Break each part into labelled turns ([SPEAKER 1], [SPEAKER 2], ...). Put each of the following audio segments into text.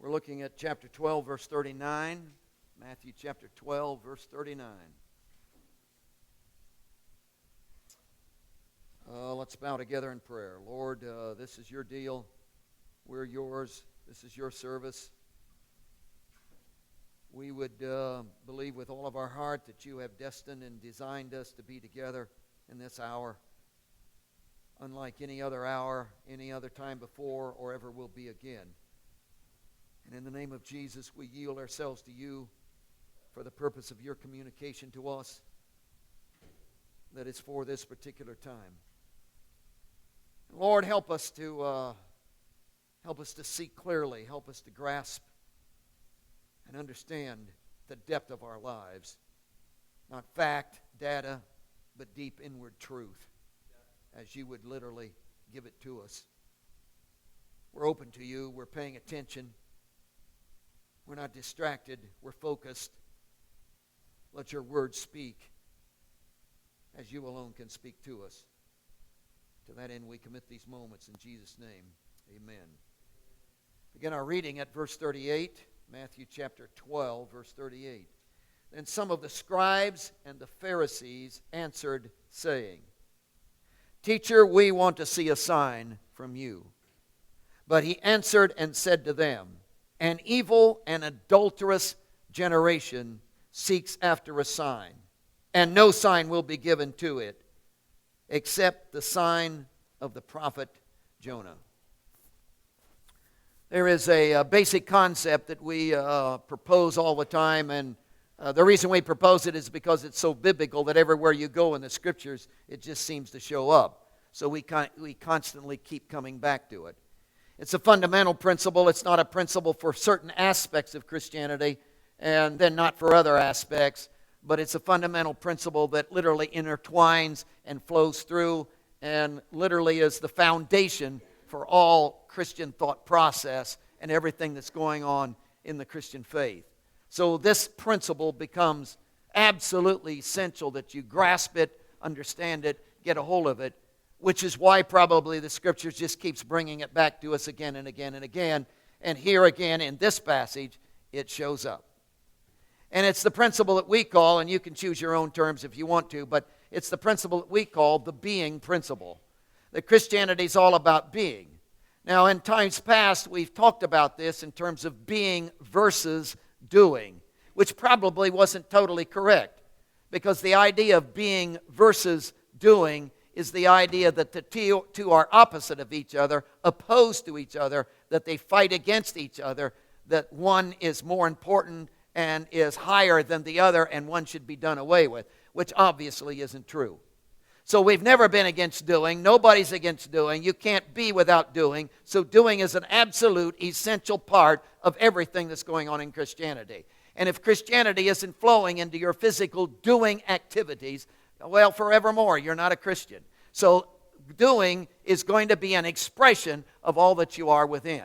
[SPEAKER 1] We're looking at chapter 12, verse 39. Matthew chapter 12, verse 39. Let's bow together in prayer. Lord, this is your deal. We're yours. This is your service. We would believe with all of our heart that you have destined and designed us to be together in this hour, unlike any other hour, any other time before, or ever will be again. And in the name of Jesus, we yield ourselves to you for the purpose of your communication to us that is for this particular time. Lord, help us to see clearly. Help us to grasp and understand the depth of our lives. Not fact, data, but deep inward truth, as you would literally give it to us. We're open to you. We're paying attention. We're not distracted. We're focused. Let your word speak as you alone can speak to us. To that end, we commit these moments in Jesus' name. Amen. Begin our reading at verse 38, Matthew chapter 12, verse 38. Then some of the scribes and the Pharisees answered, saying, Teacher, we want to see a sign from you. But he answered and said to them, An evil and adulterous generation seeks after a sign, and no sign will be given to it, except the sign of the prophet Jonah. There is a basic concept that we propose all the time, and the reason we propose it is because it's so biblical that everywhere you go in the Scriptures, it just seems to show up. So we constantly keep coming back to it. It's a fundamental principle. It's not a principle for certain aspects of Christianity, and then not for other aspects, but it's a fundamental principle that literally intertwines and flows through and literally is the foundation for all Christian thought process and everything that's going on in the Christian faith. So this principle becomes absolutely essential that you grasp it, understand it, get a hold of it, which is why probably the Scriptures just keeps bringing it back to us again and again and again. And here again in this passage, it shows up. And it's the principle that we call, and you can choose your own terms if you want to, but it's the principle that we call the being principle. That Christianity is all about being. Now, in times past, we've talked about this in terms of being versus doing, which probably wasn't totally correct, because the idea of being versus doing is the idea that the two are opposite of each other, opposed to each other, that they fight against each other, that one is more important and is higher than the other, and one should be done away with, which obviously isn't true. So we've never been against doing. Nobody's against doing. You can't be without doing. So doing is an absolute essential part of everything that's going on in Christianity. And if Christianity isn't flowing into your physical doing activities, well, forevermore, you're not a Christian. So doing is going to be an expression of all that you are within.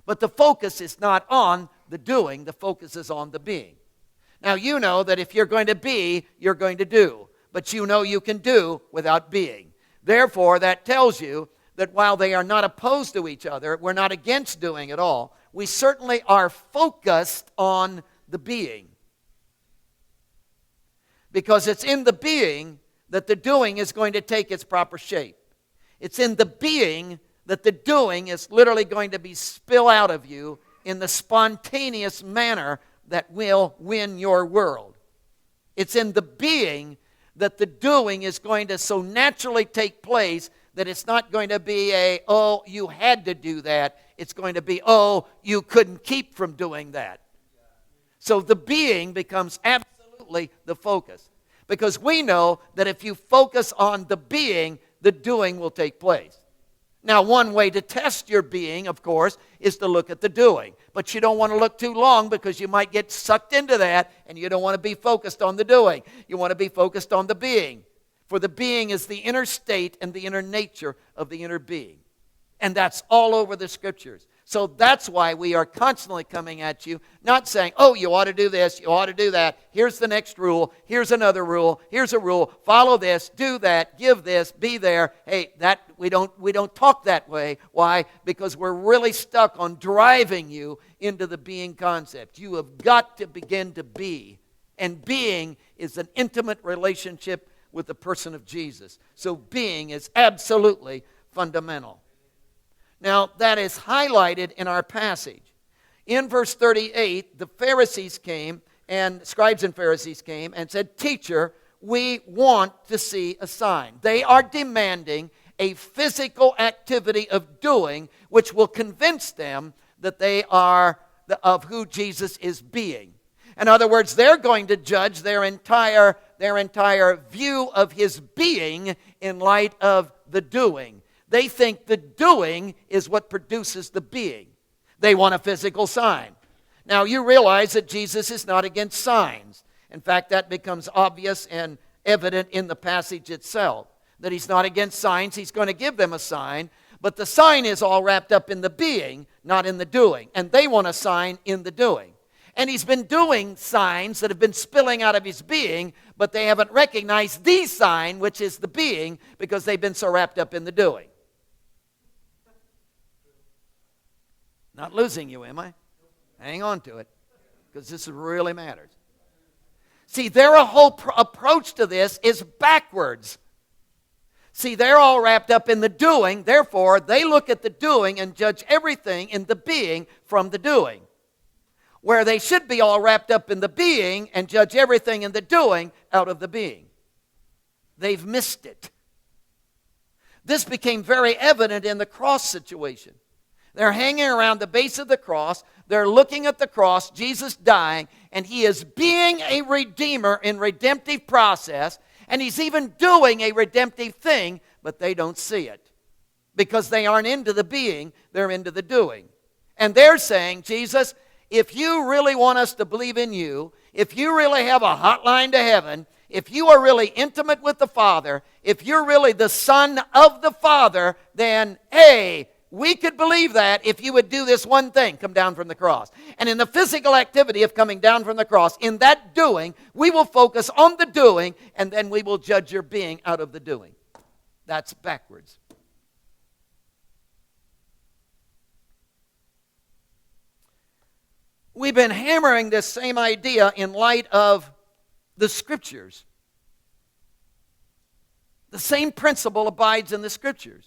[SPEAKER 1] But the focus is not on the doing. The focus is on the being. Now, you know that if you're going to be, you're going to do. But you know you can do without being. Therefore, that tells you that while they are not opposed to each other, we're not against doing at all, we certainly are focused on the being. Because it's in the being that the doing is going to take its proper shape. It's in the being that the doing is literally going to be spill out of you in the spontaneous manner that will win your world. It's in the being that the doing is going to so naturally take place that it's not going to be oh, you had to do that. It's going to be, oh, you couldn't keep from doing that. So the being becomes absolutely the focus. Because we know that if you focus on the being, the doing will take place. Now, one way to test your being, of course, is to look at the doing. But you don't want to look too long because you might get sucked into that, and you don't want to be focused on the doing. You want to be focused on the being. For the being is the inner state and the inner nature of the inner being. And that's all over the Scriptures. So that's why we are constantly coming at you, not saying, oh, you ought to do this, you ought to do that. Here's the next rule. Here's another rule. Here's a rule. Follow this. Do that. Give this. Be there. Hey, that we don't talk that way. Why? Because we're really stuck on driving you into the being concept. You have got to begin to be. And being is an intimate relationship with the person of Jesus. So being is absolutely fundamental. Now, that is highlighted in our passage. In verse 38, the Pharisees came, and scribes and Pharisees came and said, "Teacher, we want to see a sign." They are demanding a physical activity of doing, which will convince them that they are of who Jesus is being. In other words, they're going to judge their entire view of his being in light of the doing. They think the doing is what produces the being. They want a physical sign. Now, you realize that Jesus is not against signs. In fact, that becomes obvious and evident in the passage itself, that he's not against signs. He's going to give them a sign, but the sign is all wrapped up in the being, not in the doing. And they want a sign in the doing. And he's been doing signs that have been spilling out of his being, but they haven't recognized the sign, which is the being, because they've been so wrapped up in the doing. Not losing you, am I? Hang on to it, because this really matters. See, their whole approach to this is backwards. See, they're all wrapped up in the doing. Therefore, they look at the doing and judge everything in the being from the doing. Where they should be all wrapped up in the being and judge everything in the doing out of the being. They've missed it. This became very evident in the cross situation. They're hanging around the base of the cross. They're looking at the cross, Jesus dying, and he is being a redeemer in redemptive process, and he's even doing a redemptive thing, but they don't see it. Because they aren't into the being, they're into the doing. And they're saying, Jesus, if you really want us to believe in you, if you really have a hotline to heaven, if you are really intimate with the Father, if you're really the Son of the Father, then, hey, we could believe that if you would do this one thing, come down from the cross. And in the physical activity of coming down from the cross, in that doing, we will focus on the doing, and then we will judge your being out of the doing. That's backwards. We've been hammering this same idea in light of the Scriptures. The same principle abides in the Scriptures.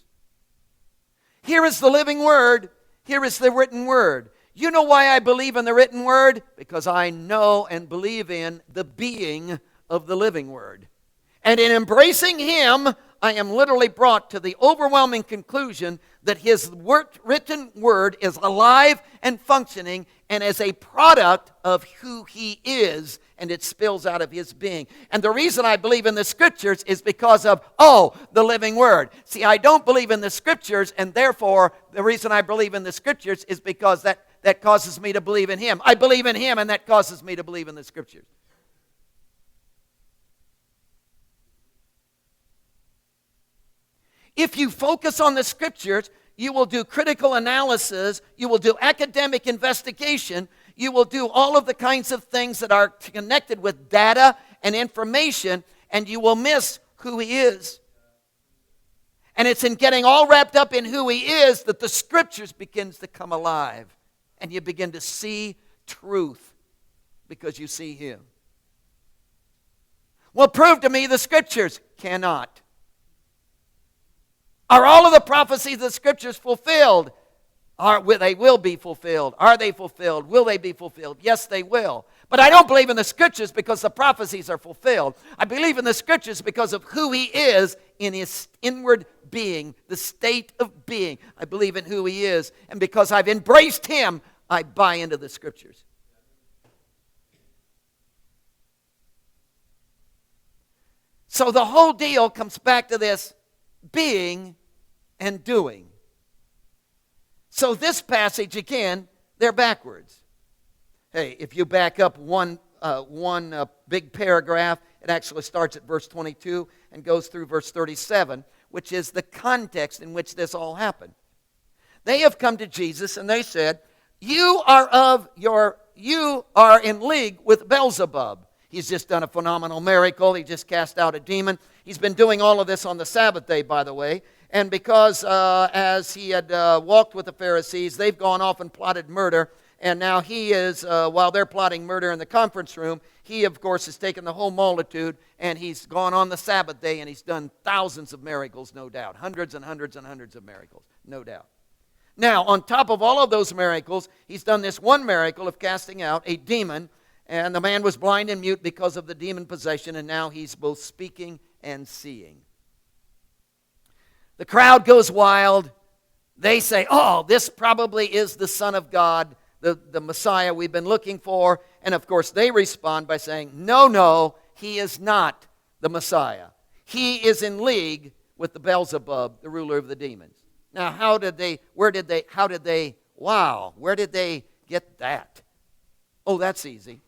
[SPEAKER 1] Here is the living Word. Here is the written Word. You know why I believe in the written Word? Because I know and believe in the being of the living Word. And in embracing Him, I am literally brought to the overwhelming conclusion that His written Word is alive and functioning and as a product of who He is, and it spills out of His being. And the reason I believe in the Scriptures is because of, the living Word. See, I don't believe in the Scriptures, and therefore the reason I believe in the Scriptures is because that causes me to believe in Him. I believe in Him, and that causes me to believe in the Scriptures. If you focus on the Scriptures, you will do critical analysis, you will do academic investigation, you will do all of the kinds of things that are connected with data and information, and you will miss who He is. And it's in getting all wrapped up in who He is that the Scriptures begins to come alive, and you begin to see truth because you see Him. Well, prove to me the Scriptures. Cannot. Are all of the prophecies of the Scriptures fulfilled? They will be fulfilled. Are they fulfilled? Will they be fulfilled? Yes, they will. But I don't believe in the Scriptures because the prophecies are fulfilled. I believe in the Scriptures because of who He is in His inward being, the state of being. I believe in who He is. And because I've embraced Him, I buy into the Scriptures. So the whole deal comes back to this being and doing. So this passage, again, they're backwards. Hey, if you back up one big paragraph, it actually starts at verse 22 and goes through verse 37, which is the context in which this all happened. They have come to Jesus and they said, you are in league with Beelzebub. He's just done a phenomenal miracle. He just cast out a demon. He's been doing all of this on the Sabbath day, by the way. And because as he had walked with the Pharisees, they've gone off and plotted murder. And now he is, while they're plotting murder in the conference room, he, of course, has taken the whole multitude, and he's gone on the Sabbath day, and he's done thousands of miracles, no doubt. Hundreds and hundreds and hundreds of miracles, no doubt. Now, on top of all of those miracles, he's done this one miracle of casting out a demon, and the man was blind and mute because of the demon possession, and now he's both speaking and seeing. The crowd goes wild. They say, oh, this probably is the Son of God, the Messiah we've been looking for. And of course, they respond by saying, no, he is not the Messiah. He is in league with the Beelzebub, the ruler of the demons. Now, where did they get that? Oh, that's easy.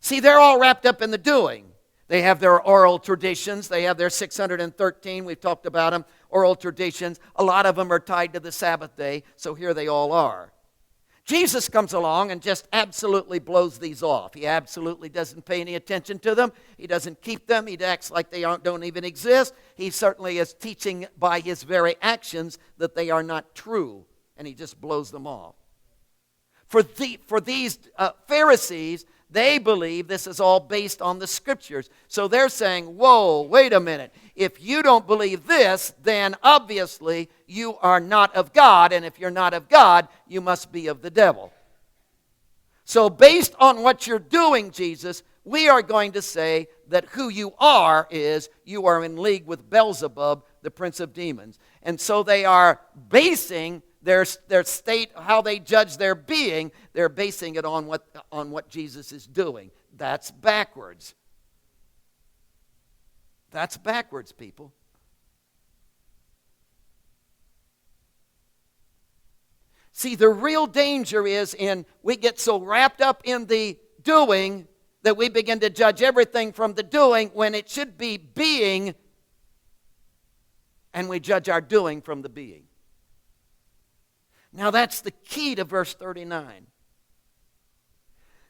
[SPEAKER 1] See, they're all wrapped up in the doing. They have their oral traditions. They have their 613, we've talked about them, oral traditions. A lot of them are tied to the Sabbath day, so here they all are. Jesus comes along and just absolutely blows these off. He absolutely doesn't pay any attention to them. He doesn't keep them. He acts like they don't even exist. He certainly is teaching by his very actions that they are not true, and he just blows them off. For these Pharisees, they believe this is all based on the Scriptures. So they're saying, whoa, wait a minute. If you don't believe this, then obviously you are not of God. And if you're not of God, you must be of the devil. So based on what you're doing, Jesus, we are going to say that who you are is you are in league with Beelzebub, the prince of demons. And so they are basing their state, how they judge their being, they're basing it on what Jesus is doing. That's backwards. That's backwards, people. See, the real danger is we get so wrapped up in the doing that we begin to judge everything from the doing when it should be being, and we judge our doing from the being. Now that's the key to verse 39.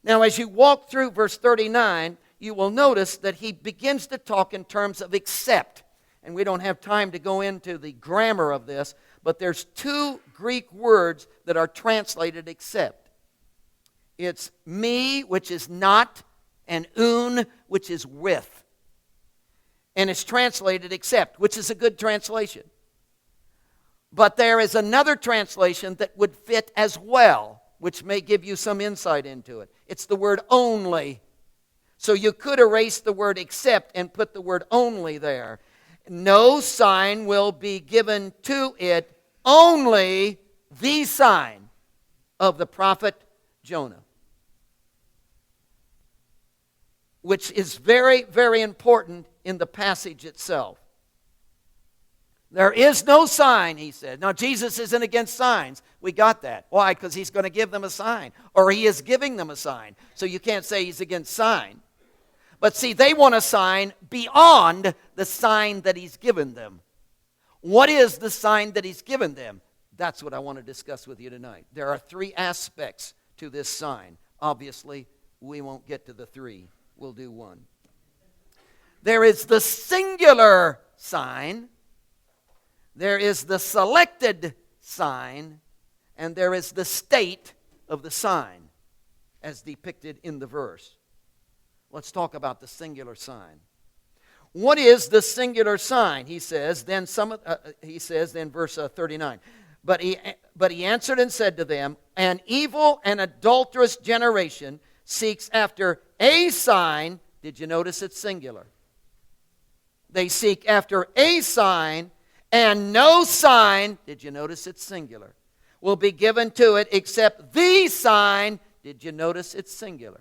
[SPEAKER 1] Now as you walk through verse 39, you will notice that he begins to talk in terms of except. And we don't have time to go into the grammar of this, but there's two Greek words that are translated except. It's me, which is not, and un, which is with. And it's translated except, which is a good translation. But there is another translation that would fit as well, which may give you some insight into it. It's the word only. So you could erase the word except and put the word only there. No sign will be given to it, only the sign of the prophet Jonah. Which is very, very important in the passage itself. There is no sign, he said. Now, Jesus isn't against signs. We got that. Why? Because he's going to give them a sign. Or he is giving them a sign. So you can't say he's against sign. But see, they want a sign beyond the sign that he's given them. What is the sign that he's given them? That's what I want to discuss with you tonight. There are three aspects to this sign. Obviously, we won't get to the three. We'll do one. There is the singular sign. There is the selected sign, and there is the state of the sign as depicted in the verse. Let's talk about the singular sign. What is the singular sign? He says, then verse 39. But he answered and said to them, an evil and adulterous generation seeks after a sign. Did you notice it's singular? They seek after a sign, and no sign, did you notice it's singular, will be given to it except the sign. Did you notice it's singular?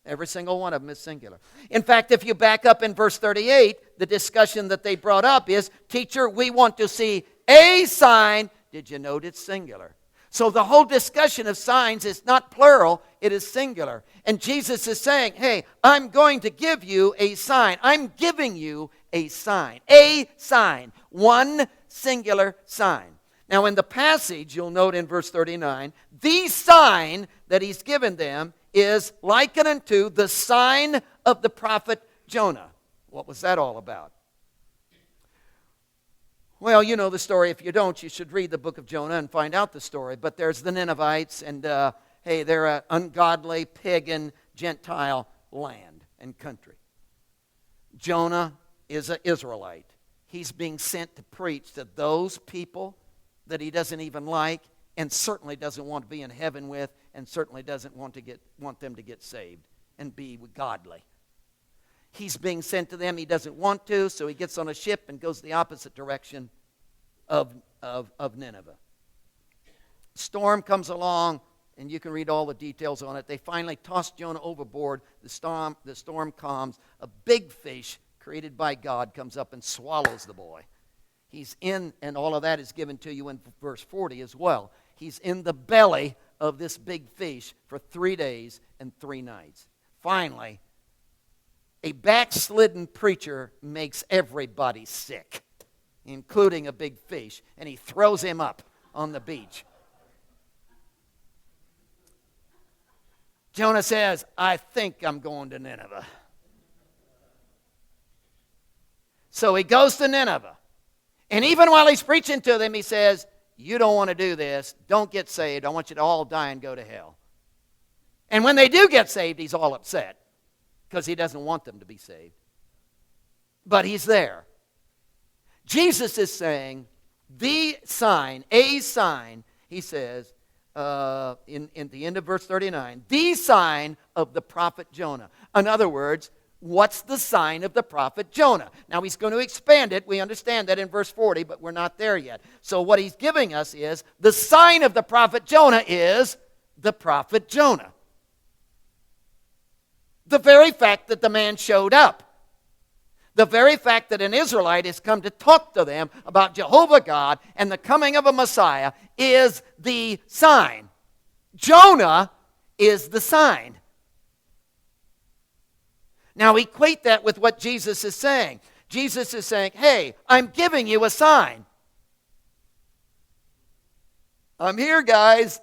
[SPEAKER 1] Every single one of them is singular. In fact, if you back up in verse 38, the discussion that they brought up is, teacher, we want to see a sign. Did you note it's singular? So the whole discussion of signs is not plural, it is singular. And Jesus is saying, hey, I'm going to give you a sign. I'm giving you a sign. A sign. One singular sign. Now in the passage, you'll note in verse 39, the sign that he's given them is likened unto the sign of the prophet Jonah. What was that all about? Well, you know the story. If you don't, you should read the book of Jonah and find out the story. But there's the Ninevites, and hey, they're an ungodly, pagan, Gentile land and country. Jonah is an Israelite. He's being sent to preach to those people that he doesn't even like, and certainly doesn't want to be in heaven with, and certainly doesn't want them to get saved and be godly. He's being sent to them. He doesn't want to, so he gets on a ship and goes the opposite direction of Nineveh. Storm comes along, and you can read all the details on it. They finally toss Jonah overboard. The storm calms. A big fish created by God comes up and swallows the boy. He's in, and all of that is given to you in verse 40 as well. He's in the belly of this big fish for 3 days and 3 nights. Finally, a backslidden preacher makes everybody sick, including a big fish, and he throws him up on the beach. Jonah says, I think I'm going to Nineveh. So he goes to Nineveh. And even while he's preaching to them, he says, you don't want to do this. Don't get saved. I want you to all die and go to hell. And when they do get saved, he's all upset because he doesn't want them to be saved. But he's there. Jesus is saying, the sign, a sign, he says, in the end of verse 39, the sign of the prophet Jonah. In other words, what's the sign of the prophet Jonah? Now he's going to expand it. We understand that in verse 40, but we're not there yet. So what he's giving us is the sign of the prophet Jonah is the prophet Jonah. The very fact that the man showed up. The very fact that an Israelite has come to talk to them about Jehovah God and the coming of a Messiah is the sign. Jonah is the sign. Now equate that with what Jesus is saying. Jesus is saying, hey, I'm giving you a sign. I'm here, guys.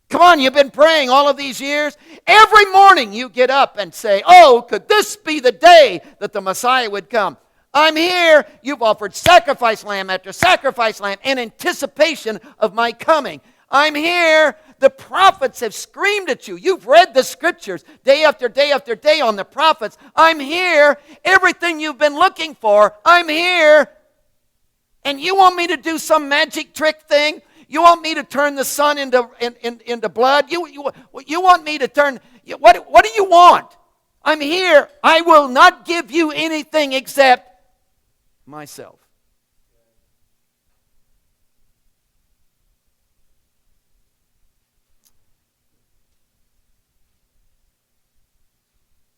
[SPEAKER 1] Come on, you've been praying all of these years. Every morning you get up and say, oh, could this be the day that the Messiah would come? I'm here. You've offered sacrifice lamb after sacrifice lamb in anticipation of my coming. I'm here. The prophets have screamed at you. You've read the scriptures day after day after day on the prophets. I'm here. Everything you've been looking for, I'm here. And you want me to do some magic trick thing? You want me to turn the sun into blood? You want me to turn... What do you want? I'm here. I will not give you anything except myself.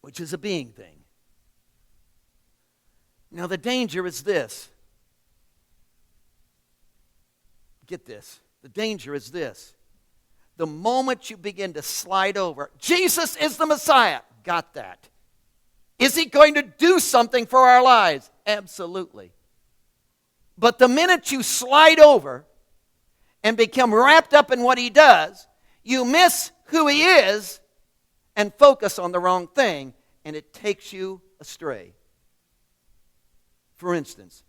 [SPEAKER 1] Which is a being thing. Now the danger is this. Get this. The danger is this. The moment you begin to slide over, Jesus is the Messiah. Got that. Is he going to do something for our lives? Absolutely. But the minute you slide over and become wrapped up in what he does, you miss who he is and focus on the wrong thing, and it takes you astray. For instance,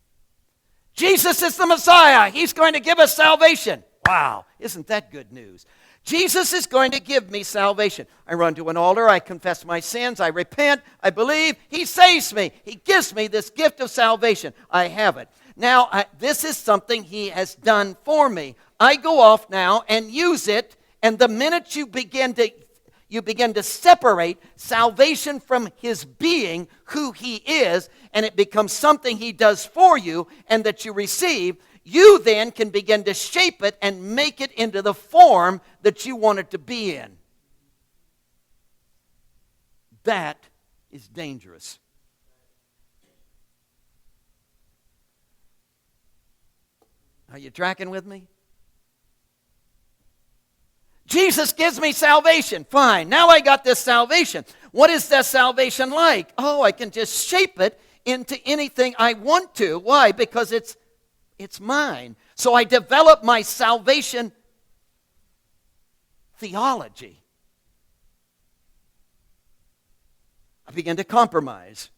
[SPEAKER 1] Jesus is the Messiah. He's going to give us salvation. Wow, isn't that good news? Jesus is going to give me salvation. I run to an altar, I confess my sins, I repent, I believe. He saves me. He gives me this gift of salvation. I have it. Now, this is something he has done for me. I go off now and use it, and the minute you begin to separate salvation from his being, who he is, and it becomes something he does for you and that you receive, you then can begin to shape it and make it into the form that you want it to be in. That is dangerous. Are you tracking with me? Jesus gives me salvation. Fine. Now I got this salvation. What is that salvation like? Oh, I can just shape it into anything I want to. Why? Because it's mine. So I develop my salvation theology. I begin to compromise.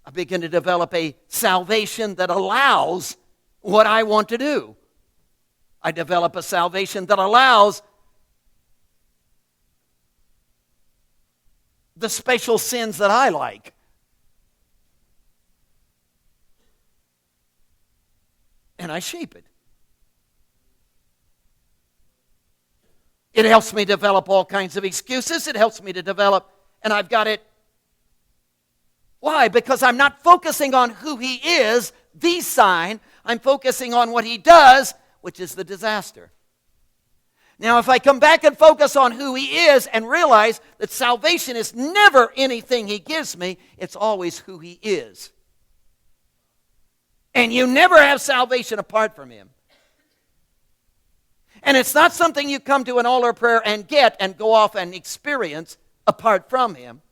[SPEAKER 1] I begin to develop a salvation that allows what I want to do. I develop a salvation that allows the special sins that I like. And I shape it. It helps me develop all kinds of excuses. It helps me to develop, and I've got it. Why? Because I'm not focusing on who He is, the sign. I'm focusing on what He does, which is the disaster. Now, if I come back and focus on who He is and realize that salvation is never anything He gives me, it's always who He is. And you never have salvation apart from Him. And it's not something you come to an altar prayer and get and go off and experience apart from Him.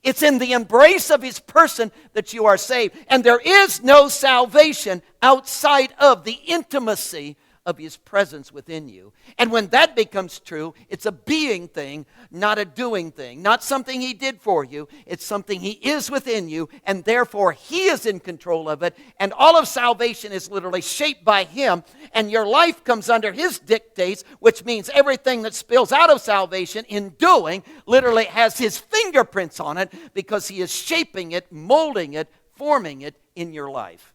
[SPEAKER 1] It's in the embrace of His person that you are saved. And there is no salvation outside of the intimacy of His presence within you. And when that becomes true, it's a being thing, not a doing thing. Not something He did for you. It's something He is within you, and therefore He is in control of it. And all of salvation is literally shaped by Him, and your life comes under His dictates, which means everything that spills out of salvation in doing literally has His fingerprints on it, because He is shaping it, molding it, forming it in your life.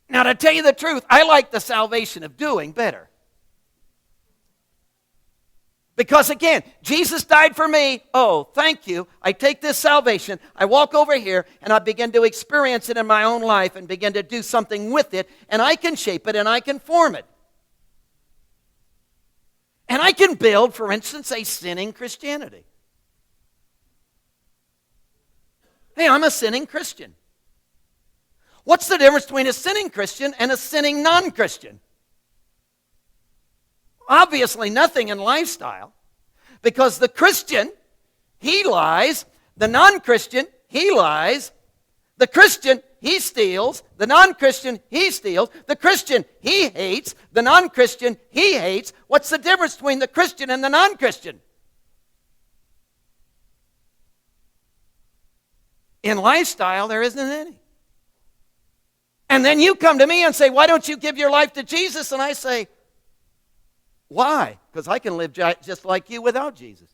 [SPEAKER 1] Now, to tell you the truth, I like the salvation of doing better. Because again, Jesus died for me. Oh, thank you. I take this salvation, I walk over here, and I begin to experience it in my own life and begin to do something with it, and I can shape it and I can form it. And I can build, for instance, a sinning Christianity. Hey, I'm a sinning Christian. What's the difference between a sinning Christian and a sinning non-Christian? Obviously nothing in lifestyle. Because the Christian, he lies. The non-Christian, he lies. The Christian, he steals. The non-Christian, he steals. The Christian, he hates. The non-Christian, he hates. What's the difference between the Christian and the non-Christian? In lifestyle, there isn't any. And then you come to me and say, why don't you give your life to Jesus? And I say, why? Because I can live just like you without Jesus.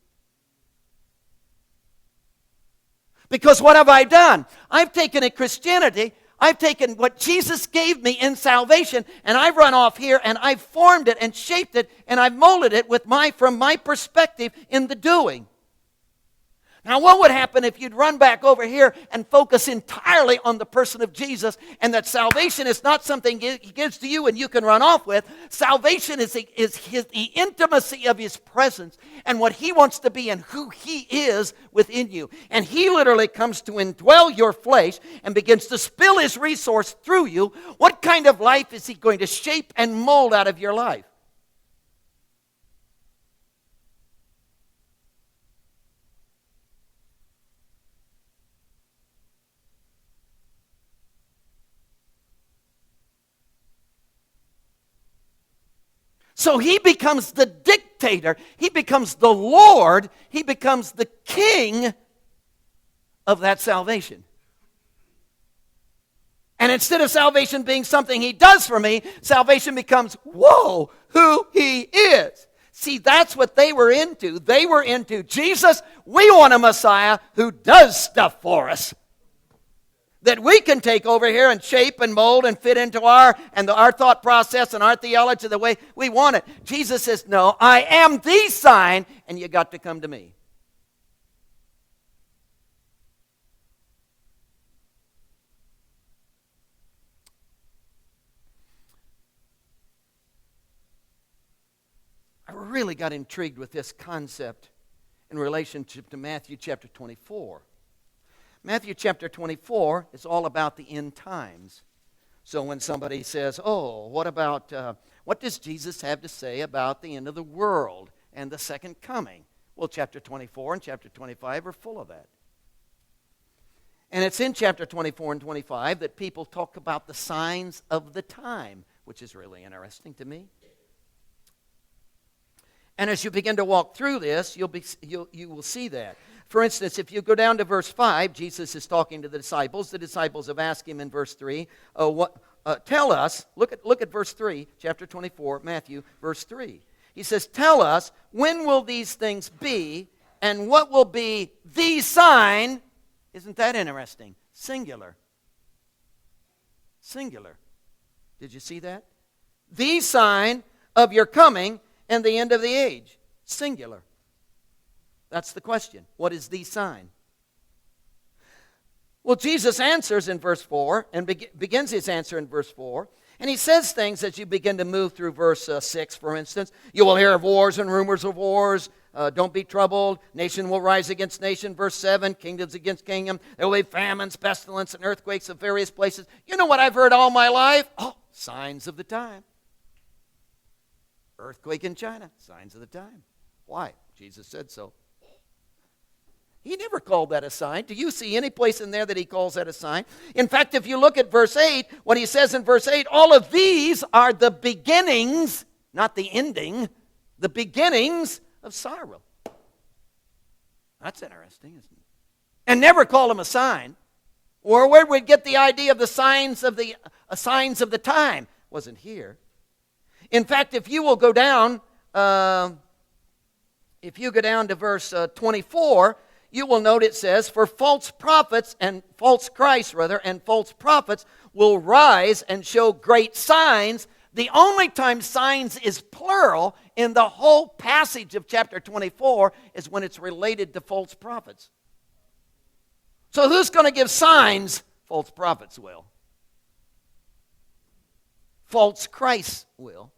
[SPEAKER 1] Because what have I done? I've taken a Christianity, I've taken what Jesus gave me in salvation, and I've run off here and I've formed it and shaped it and I've molded it from my perspective in the doing. Now, what would happen if you'd run back over here and focus entirely on the person of Jesus, and that salvation is not something He gives to you and you can run off with? Salvation is the intimacy of His presence and what He wants to be and who He is within you. And He literally comes to indwell your flesh and begins to spill His resource through you. What kind of life is He going to shape and mold out of your life? So He becomes the dictator. He becomes the Lord. He becomes the king of that salvation. And instead of salvation being something He does for me, salvation becomes, whoa, who He is. See, that's what they were into. They were into, Jesus, we want a Messiah who does stuff for us, that we can take over here and shape and mold and fit into our thought process and our theology the way we want it. Jesus says, no, I am the sign, and you got to come to me. I really got intrigued with this concept in relationship to Matthew chapter 24. Matthew chapter 24 is all about the end times. So when somebody says, oh, what does Jesus have to say about the end of the world and the second coming? Well, chapter 24 and chapter 25 are full of that. And it's in chapter 24 and 25 that people talk about the signs of the time, which is really interesting to me. And as you begin to walk through this, you will see that. For instance, if you go down to verse 5, Jesus is talking to the disciples. The disciples have asked him in verse 3, tell us, look at verse 3, chapter 24, Matthew, verse 3. He says, tell us, when will these things be, and what will be the sign? Isn't that interesting? Singular. Singular. Did you see that? The sign of your coming and the end of the age. Singular. That's the question. What is the sign? Well, Jesus answers in verse 4 and begins his answer in verse 4. And he says things as you begin to move through verse 6, for instance. You will hear of wars and rumors of wars. Don't be troubled. Nation will rise against nation. Verse 7, kingdoms against kingdom. There will be famines, pestilence, and earthquakes of various places. You know what I've heard all my life? Oh, signs of the time. Earthquake in China, signs of the time. Why? Jesus said so. He never called that a sign. Do you see any place in there that he calls that a sign? In fact, if you look at verse 8, what he says in verse 8, all of these are the beginnings, not the ending, the beginnings of sorrow. That's interesting, isn't it? And never call them a sign. Or where would we get the idea of the signs of the time? Wasn't here. In fact, if you will go down, to verse 24, you will note it says, for false prophets and false Christs, and false prophets will rise and show great signs. The only time signs is plural in the whole passage of chapter 24 is when it's related to false prophets. So who's going to give signs? False prophets will. False Christs will.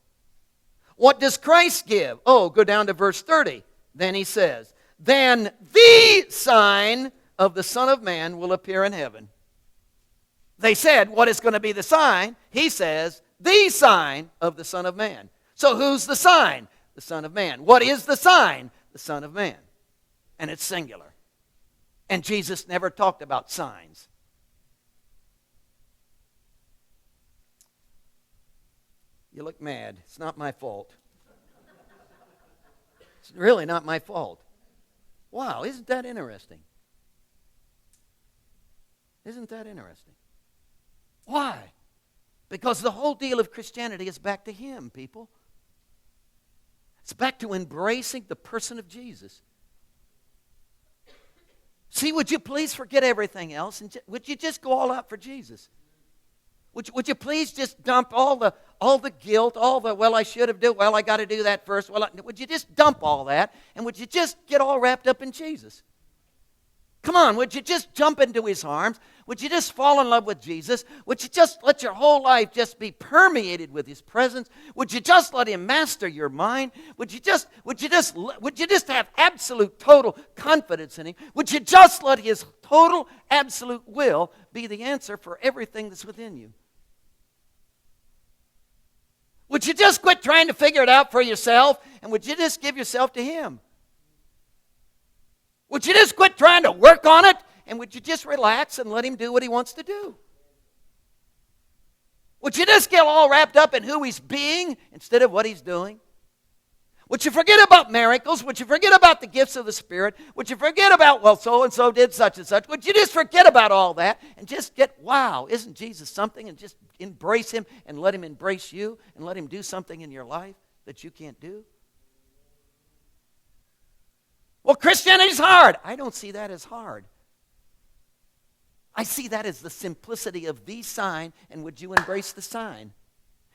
[SPEAKER 1] What does Christ give? Oh, go down to verse 30. Then he says, then the sign of the Son of Man will appear in heaven. They said, what is going to be the sign? He says, the sign of the Son of Man. So who's the sign? The Son of Man. What is the sign? The Son of Man. And it's singular. And Jesus never talked about signs. You look mad. It's not my fault. It's really not my fault. Wow, isn't that interesting? Isn't that interesting? Why? Because the whole deal of Christianity is back to Him, people. It's back to embracing the person of Jesus. See, would you please forget everything else and would you just go all out for Jesus? Would you please just dump all the guilt, well, I should have done, well, I got to do that first. Would you just dump all that, and would you just get all wrapped up in Jesus? Come on, would you just jump into His arms? Would you just fall in love with Jesus? Would you just let your whole life just be permeated with His presence? Would you just let Him master your mind? Would you just have absolute, total confidence in Him? Would you just let His total, absolute will be the answer for everything that's within you? Would you just quit trying to figure it out for yourself, and would you just give yourself to Him? Would you just quit trying to work on it, and would you just relax and let Him do what He wants to do? Would you just get all wrapped up in who He's being instead of what He's doing? Would you forget about miracles? Would you forget about the gifts of the Spirit? Would you forget about, well, so-and-so did such and such? Would you just forget about all that and just get, wow, isn't Jesus something? And just embrace Him and let Him embrace you and let Him do something in your life that you can't do? Well, Christianity's hard. I don't see that as hard. I see that as the simplicity of the sign, and would you embrace the sign?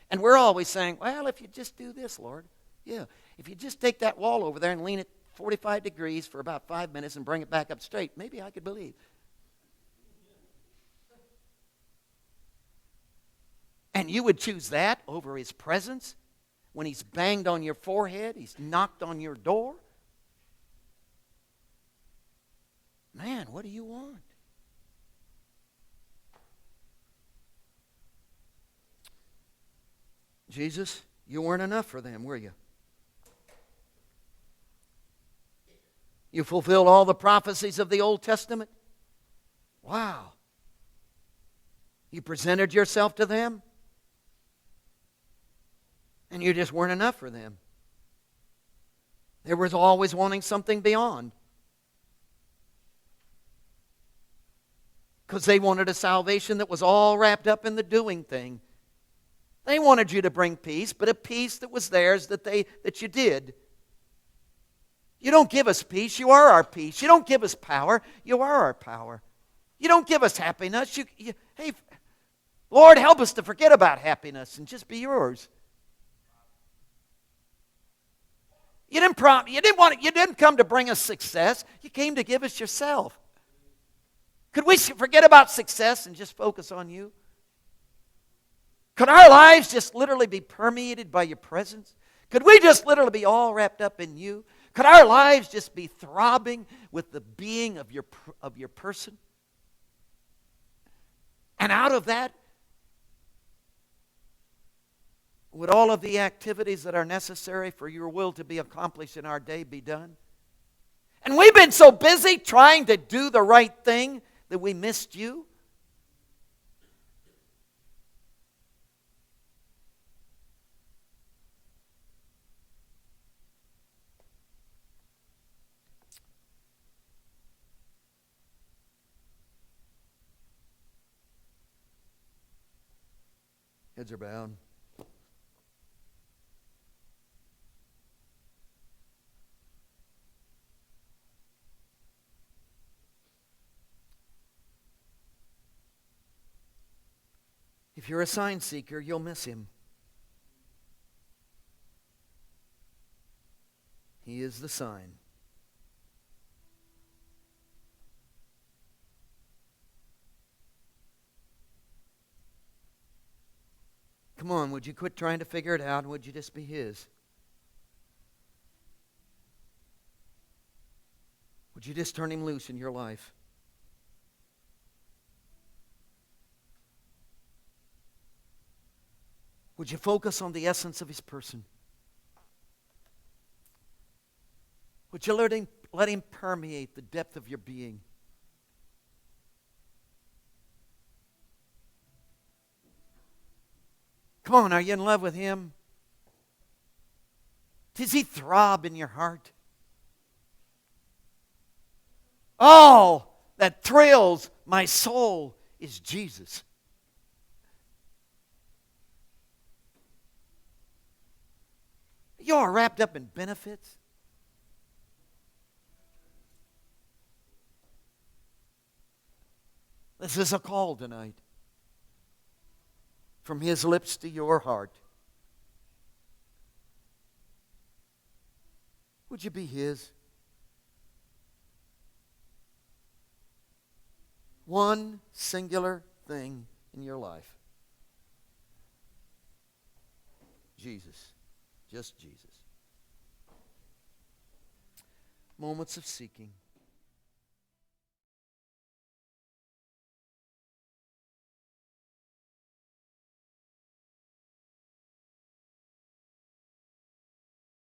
[SPEAKER 1] And we're always saying, well, if you just do this, Lord. Yeah, if you just take that wall over there and lean it 45 degrees for about 5 minutes and bring it back up straight, maybe I could believe. And you would choose that over His presence when He's banged on your forehead, He's knocked on your door? Man, what do you want? Jesus, you weren't enough for them, were you? You fulfilled all the prophecies of the Old Testament? Wow. You presented yourself to them? And you just weren't enough for them. They were always wanting something beyond. Because they wanted a salvation that was all wrapped up in the doing thing. They wanted you to bring peace, but a peace that was theirs that you did. You don't give us peace, you are our peace. You don't give us power, you are our power. You don't give us happiness. Hey, Lord, help us to forget about happiness and just be yours. You didn't come to bring us success. You came to give us yourself. Could we forget about success and just focus on you? Could our lives just literally be permeated by your presence? Could we just literally be all wrapped up in you? Could our lives just be throbbing with the being of your person? And out of that, would all of the activities that are necessary for your will to be accomplished in our day be done? And we've been so busy trying to do the right thing that we missed you. Heads are bowed. If you're a sign seeker, you'll miss him. He is the sign. Come on, would you quit trying to figure it out and would you just be his? Would you just turn him loose in your life? Would you focus on the essence of his person? Would you let him permeate the depth of your being? Come on, are you in love with him? Does he throb in your heart? All that thrills my soul is Jesus. You are wrapped up in benefits. This is a call tonight. From his lips to your heart. Would you be his? One singular thing in your life. Jesus. Just Jesus. Moments of seeking.